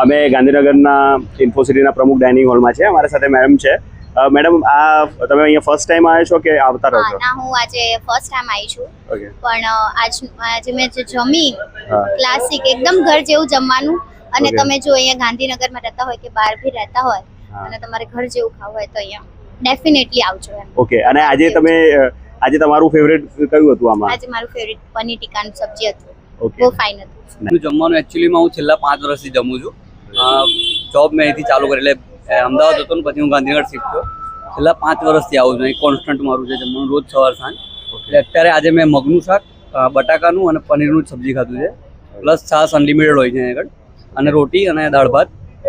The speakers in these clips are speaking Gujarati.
અમે ગાંધીનગરના ઇન્ફોસિટીના પ્રમુખ ડાઇનિંગ હોલમાં છે. અમારા સાથે મેડમ છે. મેડમ, આ તમે અહીંયા ફર્સ્ટ ટાઈમ આવ્યા છો કે આવતા રહો છો? ના, હું આજે ફર્સ્ટ ટાઈમ આવી છું. ઓકે. પણ આજે મેં જે જમી ક્લાસિક એકદમ ઘર જેવું જમવાનું. અને Okay. તમે જો અહીંયા ગાંધીનગરમાં રહેતા હોય કે બહાર બી રહેતા હોય અને તમારે ઘર જેવું ખાવું હોય તો અહીંયા ડેફિનેટલી આવજો એમ. ઓકે. અને આજે તમારું ફેવરેટ કયું હતું આમાં? આજે મારું ફેવરેટ પનીર ટીકાનું સબ્જી હતું. ઓકે. બહુ ફાઇન હતું. હું જમવાનું એકચ્યુઅલીમાં હું છેલ્લા 5 વર્ષથી જમું છું. જોબ મેં અહીંથી ચાલુ કરી, એટલે અમદાવાદ હતો ને પછી હું ગાંધીનગર શિફ્ટ થયો. છેલ્લા 5 વર્ષથી આવું છું. અહીં કોન્સ્ટન્ટ મારું છે જમવાનું, રોજ સવાર સાંજ. એટલે અત્યારે આજે મેં મગનું શાક, બટાકાનું અને પનીરનું સબ્જી ખાધું છે. પ્લસ છાશ અનલિમિટેડ હોય છે અહીં આગળ, અને રોટી અને દાળ ભાત.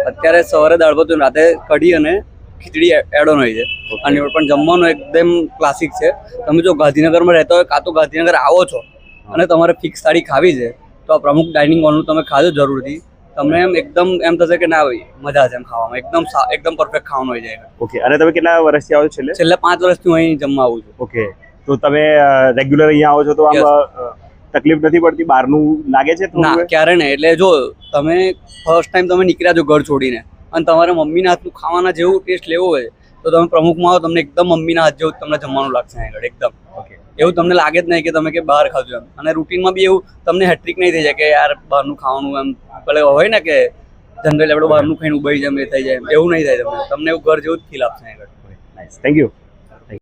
અત્યારે સવારે દાળ ભાત, રાતે કઢી અને ખીચડી એડ ઓન હોય છે. અને પણ જમવાનું એકદમ ક્લાસિક છે. તમે જો ગાંધીનગરમાં રહેતા હોય, કાં તો ગાંધીનગર આવો છો અને તમારે ફિક્સ થાળી ખાવી છે, તો આ પ્રમુખ ડાઇનિંગ હોલનું તમે ખાજો જરૂરથી. તમને એકદમ એમ થશે કે ના ભાઈ મજા છે એમ ખાવામાં. એકદમ પરફેક્ટ ખાવાનું હોય જાય. ઓકે. અને તમે કેટલા વર્ષથી આવો છો? છેલ્લા 5 વર્ષથી હું અહીં જમવા આવું છું. ઓકે. તો તમે રેગ્યુલર અહીંયા આવો છો તો આમ તકલીફ નથી પડતી? બહારનું લાગે છે ના, ક્યારે નહીં. એટલે જો તમે ફર્સ્ટ ટાઈમ તમે નીકળ્યા છો ઘર છોડીને અને તમારે મમ્મીના હાથનું ખાવાના જેવું ટેસ્ટ લેવો હોય તો તમે પ્રમુખમાં આવો, તમને એકદમ મમ્મીના હાથ જેવું તમને જમવાનું લાગશે આગળ. એકદમ ઓકે. એવું તમને લાગે જ નહીં કે તમે કે બહાર ખાજો એમ. અને રૂટીનમાં બી એવું તમને હેટ્રિક નહીં થઈ જાય કે યાર બહારનું ખાવાનું એમ ભલે હોય ને કે જનરલી આપણે બહારનું ખાઈને ઉભાઈ જાય એ થઈ જાય, એવું નહીં થાય. તમને એવું ઘર જેવું જ ફીલ આપશે આગળ. નાઇસ. Thank you.